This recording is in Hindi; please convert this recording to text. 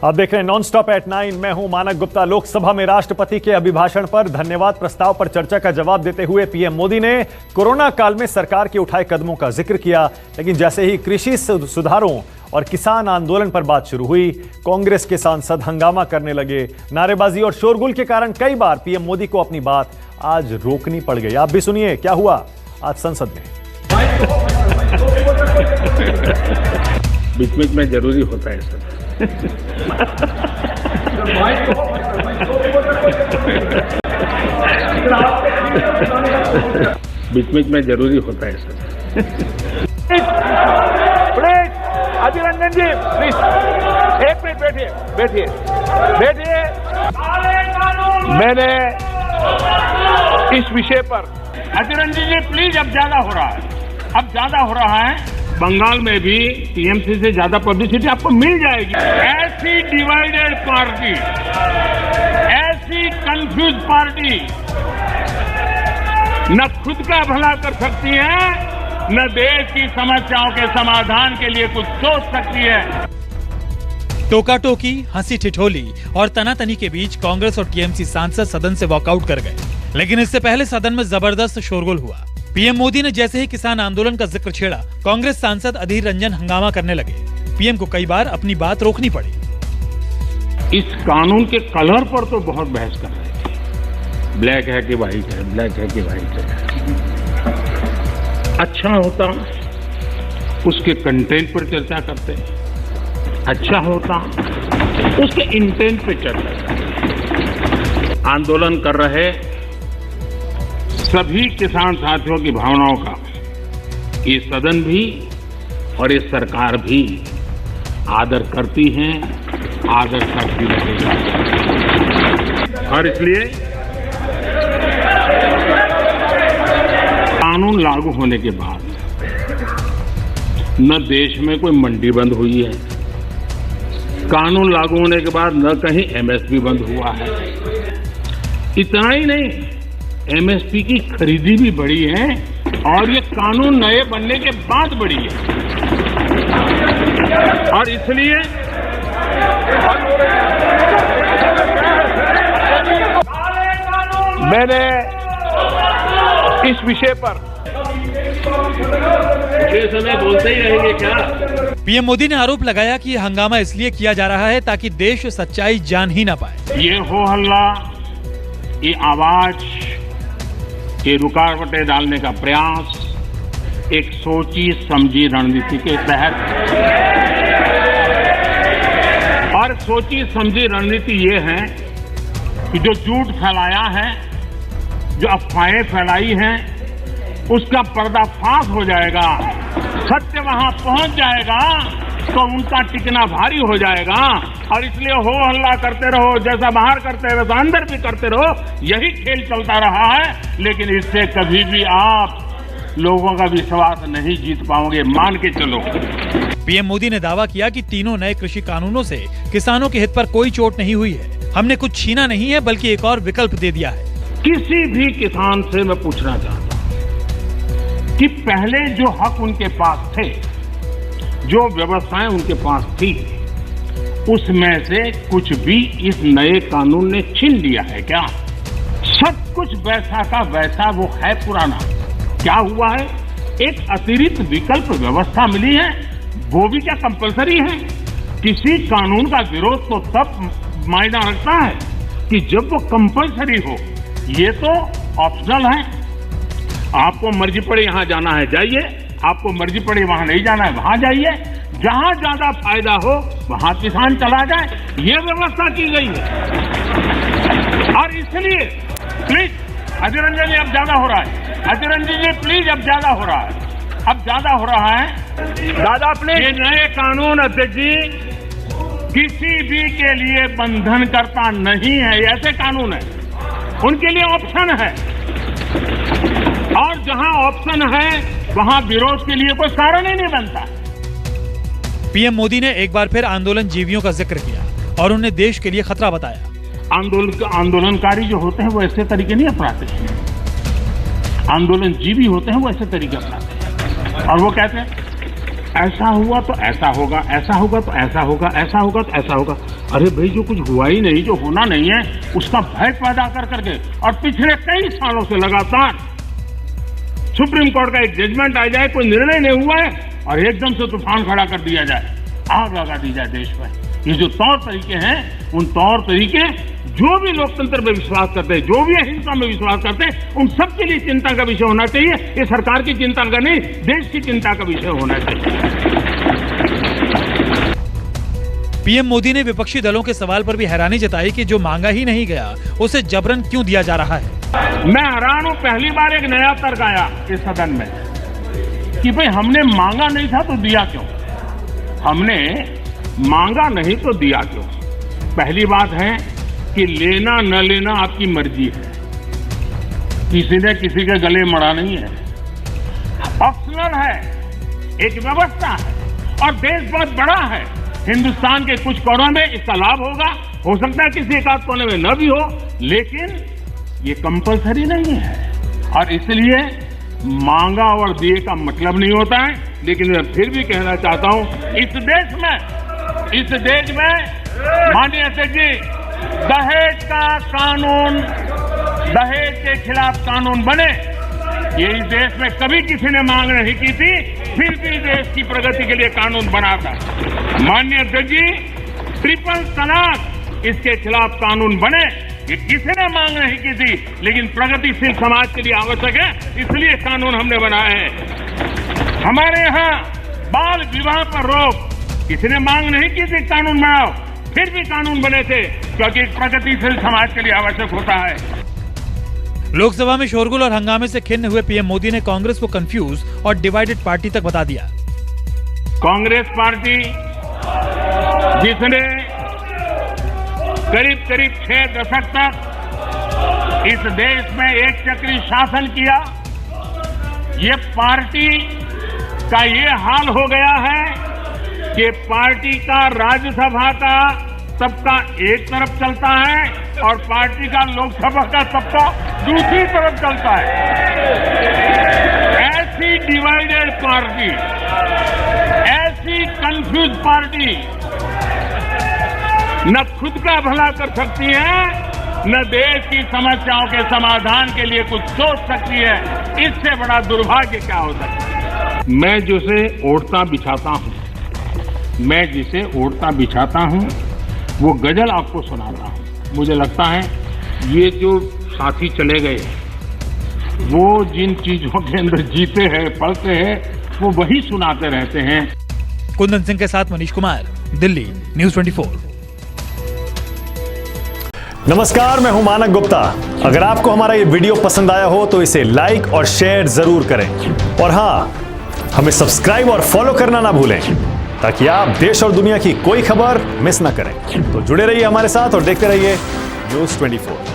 आप देख रहे हैं नॉन स्टॉप एट 9। मैं हूं मानक गुप्ता। लोकसभा में राष्ट्रपति के अभिभाषण पर धन्यवाद प्रस्ताव पर चर्चा का जवाब देते हुए पीएम मोदी ने कोरोना काल में सरकार के उठाए कदमों का जिक्र किया, लेकिन जैसे ही कृषि सुधारों और किसान आंदोलन पर बात शुरू हुई, कांग्रेस के सांसद हंगामा करने लगे। नारेबाजी और शोरगुल के कारण कई बार पीएम मोदी को अपनी बात आज रोकनी पड़ गई। आप भी सुनिए क्या हुआ आज संसद में। बीच में जरूरी होता है सर। बीच में जरूरी होता है सर। प्लीज अभिनंदन जी, प्लीज एक मिनट बैठिए बैठिए बैठिए। मैंने इस विषय पर अभिनंदन जी प्लीज, अब ज्यादा हो रहा है, अब ज्यादा हो रहा है। बंगाल में भी टीएमसी से ज्यादा पब्लिसिटी आपको मिल जाएगी। ऐसी डिवाइडेड पार्टी, ऐसी कंफ्यूज पार्टी न खुद का भला कर सकती है, न देश की समस्याओं के समाधान के लिए कुछ सोच सकती है। टोका टोकी, हंसी ठिठोली और तनातनी के बीच कांग्रेस और टीएमसी सांसद सदन से वॉकआउट कर गए, लेकिन इससे पहले सदन में जबरदस्त शोरगुल हुआ। पीएम मोदी ने जैसे ही किसान आंदोलन का जिक्र छेड़ा, कांग्रेस सांसद अधीर रंजन हंगामा करने लगे। पीएम को कई बार अपनी बात रोकनी पड़ी। इस कानून के कलर पर तो बहुत बहस कर रहे थे। ब्लैक है कि व्हाइट है, ब्लैक है कि व्हाइट है। अच्छा होता उसके कंटेंट पर चर्चा करते, अच्छा होता उसके इंटेंट पर चर्चा करते। आंदोलन कर रहे सभी किसान साथियों की भावनाओं का ये सदन भी और ये सरकार भी आदर करती हैं, आदर करती रहेगा। और इसलिए कानून लागू होने के बाद न देश में कोई मंडी बंद हुई है, कानून लागू होने के बाद न कहीं एमएसपी बंद हुआ है। इतना ही नहीं, एमएसपी की खरीदी भी बढ़ी है और ये कानून नए बनने के बाद बढ़ी है। और इसलिए मैंने इस विषय पर समय बोलते ही रहेंगे क्या? पीएम मोदी ने आरोप लगाया कि यह हंगामा इसलिए किया जा रहा है ताकि देश सच्चाई जान ही ना पाए। ये हो हल्ला, ये आवाज, ये रुकावटें डालने का प्रयास एक सोची समझी रणनीति के तहत, और सोची समझी रणनीति ये है कि जो झूठ फैलाया है, जो अफवाहें फैलाई हैं, उसका पर्दाफाश हो जाएगा, सत्य वहां पहुंच जाएगा तो उनका टिकना भारी हो जाएगा। और इसलिए हो हल्ला करते रहो, जैसा बाहर करते वैसा अंदर भी करते रहो, यही खेल चलता रहा है। लेकिन इससे कभी भी आप लोगों का विश्वास नहीं जीत पाओगे, मान के चलो। पीएम मोदी ने दावा किया कि तीनों नए कृषि कानूनों से किसानों के हित पर कोई चोट नहीं हुई है। हमने कुछ छीना नहीं है, बल्कि एक और विकल्प दे दिया है। किसी भी किसान से मैं पूछना चाहता हूं कि पहले जो हक उनके पास थे, जो व्यवस्थाएं उनके पास थी, उसमें से कुछ भी इस नए कानून ने छीन लिया है क्या? सब कुछ वैसा का वैसा वो है पुराना। क्या हुआ है? एक अतिरिक्त विकल्प व्यवस्था मिली है, वो भी क्या कंपलसरी है? किसी कानून का विरोध तो तब मायना रखता है कि जब वो कंपलसरी हो। ये तो ऑप्शनल है। आपको मर्जी पड़े यहां जाना है जाइए, आपको मर्जी पड़े वहां नहीं जाना है वहां जाइए। जहां ज्यादा फायदा हो वहां किसान चला जाए, ये व्यवस्था की गई है। और इसलिए प्लीज अधीर रंजन जी, अब ज्यादा हो रहा है। अधीर रंजन जी प्लीज, अब ज्यादा हो रहा है, अब ज्यादा हो रहा है। दादा प्लीज। ये नए कानून अध्यक्ष जी किसी भी के लिए बंधन करता नहीं है। ऐसे कानून है, उनके लिए ऑप्शन है, और जहां ऑप्शन है वहां विरोध के लिए कोई कारण ही नहीं बनता। पीएम मोदी ने एक बार फिर आंदोलन जीवियों का जिक्र किया और उन्हें देश के लिए खतरा बताया। आंदोलनकारी जो होते हैं वो ऐसे तरीके नहीं अपनाते हैं, आंदोलन जीवी होते हैं वो ऐसे तरीके अपनाते हैं। और वो कहते हैं ऐसा हुआ तो ऐसा होगा, ऐसा होगा तो ऐसा होगा, ऐसा होगा तो ऐसा होगा। अरे भाई, जो कुछ हुआ ही नहीं, जो होना नहीं है, उसका भय पैदा कर करके, और पिछले कई सालों से लगातार सुप्रीम कोर्ट का एक जजमेंट आ जाए, कोई निर्णय नहीं हुआ है और एकदम से तूफान खड़ा कर दिया जाए, आग लगा दी जाए देश में। ये जो तौर तरीके हैं, उन तौर तरीके जो भी लोकतंत्र में विश्वास करते हैं, जो भी अहिंसा में विश्वास करते हैं, उन सबके लिए चिंता का विषय होना चाहिए। ये सरकार की चिंता का नहीं, देश की चिंता का विषय होना चाहिए। पीएम मोदी ने विपक्षी दलों के सवाल पर भी हैरानी जताई कि जो मांगा ही नहीं गया उसे जबरन क्यों दिया जा रहा है। मैं हैरान हूं, पहली बार एक नया तर्क आया इस सदन में कि भाई हमने मांगा नहीं था तो दिया क्यों, हमने मांगा नहीं तो दिया क्यों। पहली बात है कि लेना न लेना आपकी मर्जी है, किसी ने किसी के गले मड़ा नहीं है, ऑप्शनल है, एक व्यवस्था है और देश बहुत बड़ा है। हिंदुस्तान के कुछ कोनों में इसका लाभ होगा, हो सकता है किसी एक आध कोने में न भी हो, लेकिन ये कंपलसरी नहीं है और इसलिए मांगा और दिए का मतलब नहीं होता है। लेकिन मैं फिर भी कहना चाहता हूं, इस देश में माननीय अध्यक्ष जी, दहेज का कानून, दहेज के खिलाफ कानून बने, ये इस देश में कभी किसी ने मांग नहीं की थी, फिर भी देश की प्रगति के लिए कानून बना था। माननीय अध्यक्ष जी, ट्रिपल तलाक, इसके खिलाफ कानून बने, ये किसी ने मांग नहीं की थी, लेकिन प्रगतिशील समाज के लिए आवश्यक है, इसलिए कानून हमने बनाए हैं। हमारे यहाँ बाल विवाह पर रोक, किसी ने मांग नहीं की थी कानून बनाओ, फिर भी कानून बने थे, क्योंकि एक प्रगतिशील समाज के लिए आवश्यक होता है। लोकसभा में शोरगुल और हंगामे से खिन्न हुए पीएम मोदी ने कांग्रेस को कंफ्यूज और डिवाइडेड पार्टी तक बता दिया। कांग्रेस पार्टी जिसने करीब 6 दशक तक इस देश में एक चक्री शासन किया, ये पार्टी का ये हाल हो गया है कि पार्टी का राज्यसभा का सबका एक तरफ चलता है और पार्टी का लोकसभा का सबका दूसरी तरफ चलता है। ऐसी डिवाइडेड पार्टी, ऐसी कंफ्यूज पार्टी न खुद का भला कर सकती है, न देश की समस्याओं के समाधान के लिए कुछ सोच सकती है। इससे बड़ा दुर्भाग्य क्या हो सकता है। मैं जिसे ओढ़ता बिछाता हूं, वो गजल आपको सुनाता हूं। मुझे लगता है ये जो साथी चले गए, वो जिन चीजों के अंदर जीते हैं, पलते हैं, वो वही सुनाते रहते हैं। कुंदन सिंह के साथ मनीष कुमार, दिल्ली, न्यूज़ 24। नमस्कार, मैं हूं मानक गुप्ता। अगर आपको हमारा ये वीडियो पसंद आया हो तो इसे लाइक और शेयर जरूर करें और हां, हमें सब्सक्राइब और फॉलो करना ना भूलें ताकि आप देश और दुनिया की कोई खबर मिस ना करें। तो जुड़े रहिए हमारे साथ और देखते रहिए न्यूज़ 24।